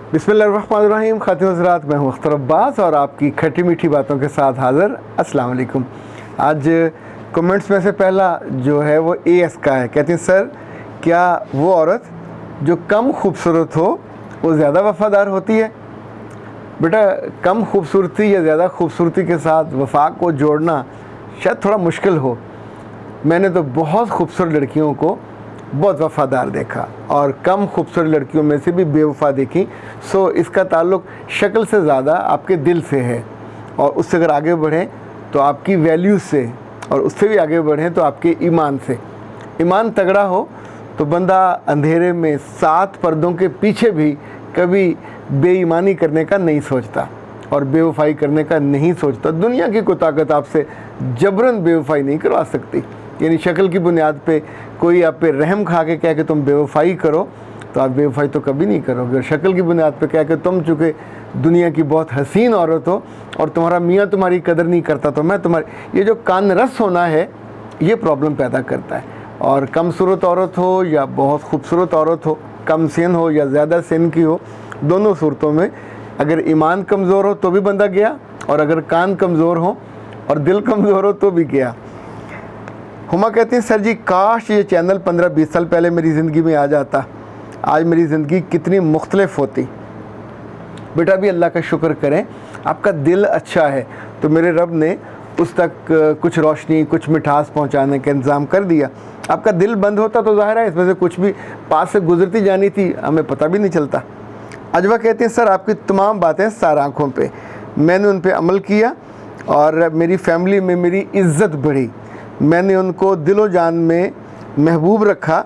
बिस्मिल्लाहिर्रहमानिर्रहीम। ख़ातिन हज़रात, मैं हूँ अख्तर अब्बास और आपकी खट्टी मीठी बातों के साथ हाज़िर। अस्सलाम वालेकुम। आज कमेंट्स में से पहला जो है वो AS का है। कहते हैं सर, क्या वो औरत जो कम खूबसूरत हो वो ज़्यादा वफ़ादार होती है? बेटा, कम खूबसूरती या ज़्यादा खूबसूरती के साथ वफ़ा को जोड़ना शायद थोड़ा मुश्किल हो। मैंने तो बहुत खूबसूरत लड़कियों को बहुत वफ़ादार देखा और कम खूबसूरत लड़कियों में से भी बेवफ़ा देखी। सो इसका ताल्लुक़ शक्ल से ज़्यादा आपके दिल से है, और उससे अगर आगे बढ़ें तो आपकी वैल्यूज़ से, और उससे भी आगे बढ़ें तो आपके ईमान से। ईमान तगड़ा हो तो बंदा अंधेरे में 7 पर्दों के पीछे भी कभी बेईमानी करने का नहीं सोचता और बेवफ़ाई करने का नहीं सोचता। दुनिया की कोई ताकत आपसे जबरन बेवफ़ाई नहीं करवा सकती। यानी शक्ल की बुनियाद पे कोई आप पे रहम खा के कह के तुम बेवफ़ाई करो तो आप बेवफ़ाई तो कभी नहीं करोगे। और शक्ल की बुनियाद पे कह के तुम चूँकि दुनिया की बहुत हसीन औरत हो और तुम्हारा मियाँ तुम्हारी कदर नहीं करता तो मैं तुम्हारी, ये जो कानरस होना है ये प्रॉब्लम पैदा करता है। और कम सूरत औरत हो या बहुत खूबसूरत औरत हो, कम सिन हो या ज़्यादा सिन की हो, दोनों सूरतों में अगर ईमान कमज़ोर हो तो भी बंदा गया, और अगर कान कमज़ोर हो और दिल कमज़ोर हो तो भी गया। हुमा कहती हैं सर जी, काश ये चैनल 15-20 साल पहले मेरी ज़िंदगी में आ जाता, आज मेरी ज़िंदगी कितनी मुख्तलिफ होती। बेटा भी अल्लाह का शुक्र करें, आपका दिल अच्छा है तो मेरे रब ने उस तक कुछ रोशनी, कुछ मिठास पहुंचाने का इंतज़ाम कर दिया। आपका दिल बंद होता तो ज़ाहिर है इसमें से कुछ भी पास से गुजरती जानी थी, हमें पता भी नहीं चलता। अजवा कहते हैं सर, आपकी तमाम बातें सार आँखों पे, मैंने उन पे अमल किया और मेरी फैमिली में मेरी इज़्ज़त बढ़ी। मैंने उनको दिलो जान में महबूब रखा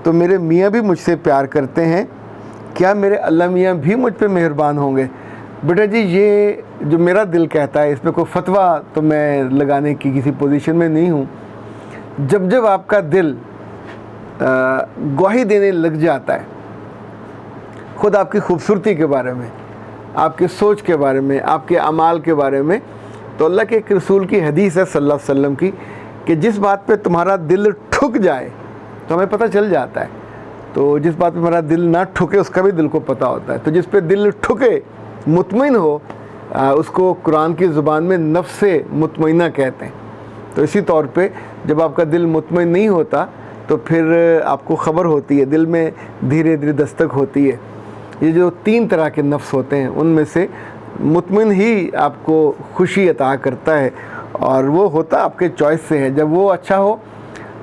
तो मेरे मियाँ भी मुझसे प्यार करते हैं। क्या मेरे अल्लाह मियाँ भी मुझ पे मेहरबान होंगे? बेटा जी, ये जो मेरा दिल कहता है इसमें कोई फतवा तो मैं लगाने की किसी पोजीशन में नहीं हूँ। जब जब आपका दिल गवाही देने लग जाता है ख़ुद आपकी खूबसूरती के बारे में, आपकी सोच के बारे में, आपके अमाल के बारे में, तो अल्लाह के एक रसूल की हदीस है सल्लल्लाहु अलैहि वसल्लम की कि जिस बात पे तुम्हारा दिल ठुक जाए तो हमें पता चल जाता है, तो जिस बात पे हमारा दिल ना ठुके उसका भी दिल को पता होता है। तो जिस पे दिल ठुके, मुतमईन हो, उसको कुरान की ज़ुबान में नफ्से मुतमईना कहते हैं। तो इसी तौर पे जब आपका दिल मुतमईन नहीं होता तो फिर आपको ख़बर होती है, दिल में धीरे धीरे दस्तक होती है। ये जो 3 तरह के नफ्स होते हैं उनमें से मुतमईन ही आपको खुशी अता करता है, और वो होता आपके चॉइस से है। जब वो अच्छा हो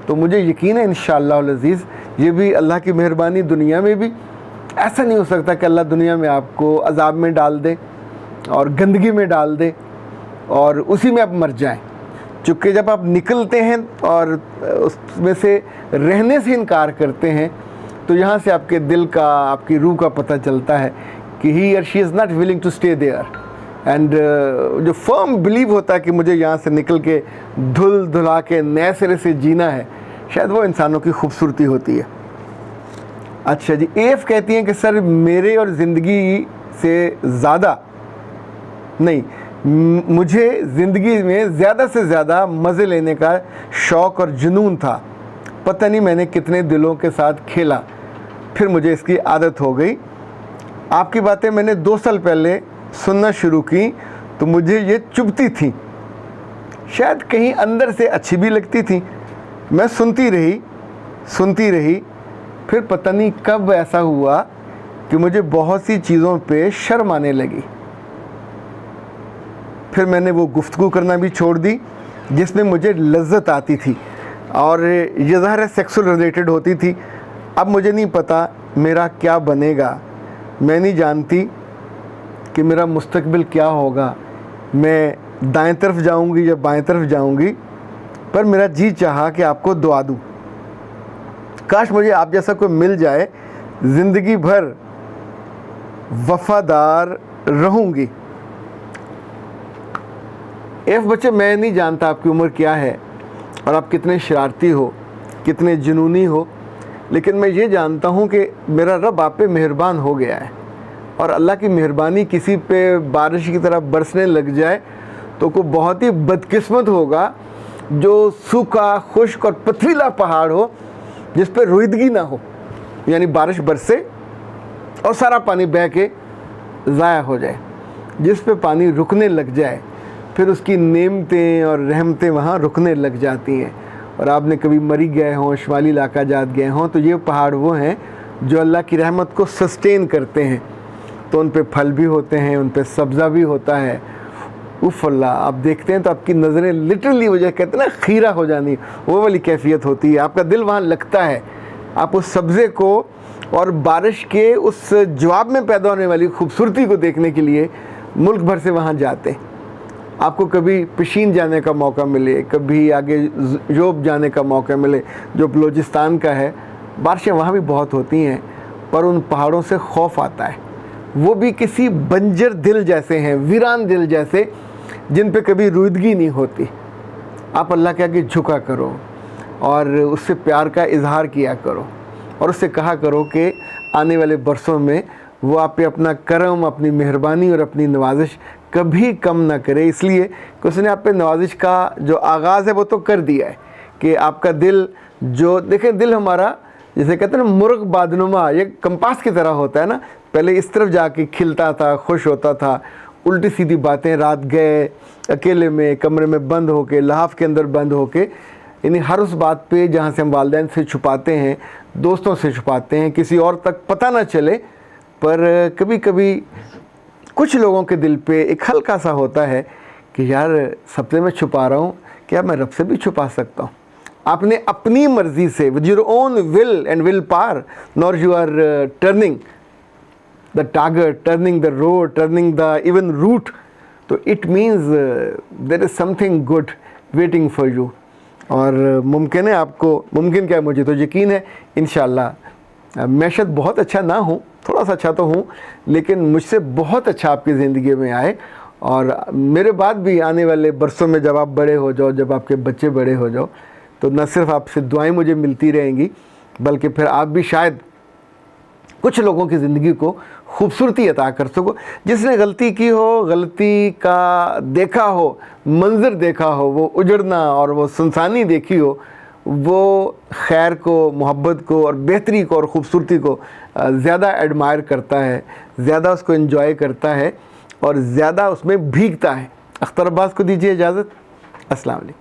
तो मुझे यकीन है इंशाअल्लाह अज़ीज़, ये भी अल्लाह की मेहरबानी। दुनिया में भी ऐसा नहीं हो सकता कि अल्लाह दुनिया में आपको अज़ाब में डाल दे और गंदगी में डाल दे और उसी में आप मर जाएं। चूँकि जब आप निकलते हैं और उसमें से रहने से इनकार करते हैं तो यहाँ से आपके दिल का, आपकी रूह का पता चलता है कि ही और she is not willing to stay there. And जो फर्म बिलीव होता है कि मुझे यहाँ से निकल के धुल धुला के नए सिरे से जीना है, शायद वो इंसानों की खूबसूरती होती है। अच्छा जी, AF कहती हैं कि सर, मेरे और ज़िंदगी से ज़्यादा नहीं, मुझे ज़िंदगी में ज़्यादा से ज़्यादा मज़े लेने का शौक़ और जुनून था। पता नहीं मैंने कितने दिलों के साथ खेला, फिर मुझे इसकी आदत हो गई। आपकी बातें मैंने 2 साल पहले सुनना शुरू की तो मुझे ये चुभती थी, शायद कहीं अंदर से अच्छी भी लगती थी। मैं सुनती रही, फिर पता नहीं कब ऐसा हुआ कि मुझे बहुत सी चीज़ों पे शर्म आने लगी। फिर मैंने वो गुफ्तगू करना भी छोड़ दी जिसमें मुझे लज्जत आती थी, और ये ज़ाहिर है सेक्सुअल रिलेटेड होती थी। अब मुझे नहीं पता मेरा क्या बनेगा, मैं नहीं जानती कि मेरा मुस्तकबिल क्या होगा, मैं दाएं तरफ जाऊंगी या बाएं तरफ जाऊंगी, पर मेरा जी चाहा कि आपको दुआ दूं। काश मुझे आप जैसा कोई मिल जाए, ज़िंदगी भर वफ़ादार रहूंगी। बच्चे, मैं नहीं जानता आपकी उम्र क्या है और आप कितने शरारती हो, कितने जुनूनी हो, लेकिन मैं ये जानता हूँ कि मेरा रब आप पे मेहरबान हो गया है। और अल्लाह की मेहरबानी किसी पे बारिश की तरह बरसने लग जाए तो कोई बहुत ही बदकिस्मत होगा जो सूखा, खुश्क और पथरीला पहाड़ हो जिस पर रोईदगी ना हो, यानी बारिश बरसे और सारा पानी बह के ज़ाया हो जाए, जिस पे पानी रुकने लग जाए, फिर उसकी नेमतें और रहमतें वहाँ रुकने लग जाती हैं। और आपने कभी मरी गए हों, शुमाली इलाका जात गए हों, तो ये पहाड़ वो हैं जो अल्लाह की रहमत को सस्टेन करते हैं। तो उन पे फल भी होते हैं, उन पे सब्ज़ा भी होता है। उफ़ अल्लाह, आप देखते हैं तो आपकी नज़रें लिटरली वो जो कहते हैं ना खीरा हो जानी, वो वाली कैफियत होती है। आपका दिल वहाँ लगता है। आप उस सब्ज़े को और बारिश के उस जवाब में पैदा होने वाली खूबसूरती को देखने के लिए मुल्क भर से वहाँ जाते हैं। आपको कभी पिशीन जाने का मौका मिले, कभी आगे जोब जाने का मौका मिले जो बलूचिस्तान का है, बारिशें वहाँ भी बहुत होती हैं, पर उन पहाड़ों से खौफ आता है। वो भी किसी बंजर दिल जैसे हैं, वीरान दिल जैसे, जिन पे कभी रूदगी नहीं होती। आप अल्लाह के आगे झुका करो और उससे प्यार का इजहार किया करो और उससे कहा करो कि आने वाले बरसों में वो आप पे अपना करम, अपनी मेहरबानी और अपनी नवाजिश कभी कम ना करे, इसलिए कि उसने आप पे नवाजिश का जो आगाज़ है वो तो कर दिया है कि आपका दिल जो देखें, दिल हमारा जैसे कहते हैं ना मुर्ग बादनुमा, ये कंपास की तरह होता है ना। पहले इस तरफ जाके खिलता था, खुश होता था, उल्टी सीधी बातें, रात गए अकेले में कमरे में बंद होके, लहाफ के अंदर बंद होके, यानी हर उस बात पे जहाँ से हम वालिदैन से छुपाते हैं, दोस्तों से छुपाते हैं, किसी और तक पता ना चले, पर कभी कभी कुछ लोगों के दिल पे एक हल्का सा होता है कि यार सबसे मैं छुपा रहा हूँ, क्या मैं रब से भी छुपा सकता हूँ? आपने अपनी मर्ज़ी से, with your own will and will power, nor you are turning the target, turning the road, turning the even route, तो it means there is something good waiting for you. और मुमकिन है आपको, मुमकिन क्या है, मुझे तो यकीन है इंशाअल्लाह। मैं शायद बहुत अच्छा ना हूँ, थोड़ा सा अच्छा तो हूँ, लेकिन मुझसे बहुत अच्छा आपकी ज़िंदगी में आए। और मेरे बाद भी आने वाले बरसों में जब आप बड़े हो जाओ, जब आपके बच्चे बड़े हो जाओ, तो न सिर्फ आपसे दुआएं मुझे मिलती रहेंगी, बल्कि फिर आप भी शायद कुछ लोगों की ज़िंदगी को खूबसूरती अता कर सको। जिसने गलती की हो, गलती का देखा हो, मंज़र देखा हो, वो उजड़ना और वो सुनसानी देखी हो, वो खैर को, मोहब्बत को और बेहतरी को और ख़ूबसूरती को ज़्यादा एडमायर करता है, ज़्यादा उसको एंजॉय करता है और ज़्यादा उसमें भीगता है। अख्तर अब्बास को दीजिए इजाज़त। अस्सलाम वालेकुम।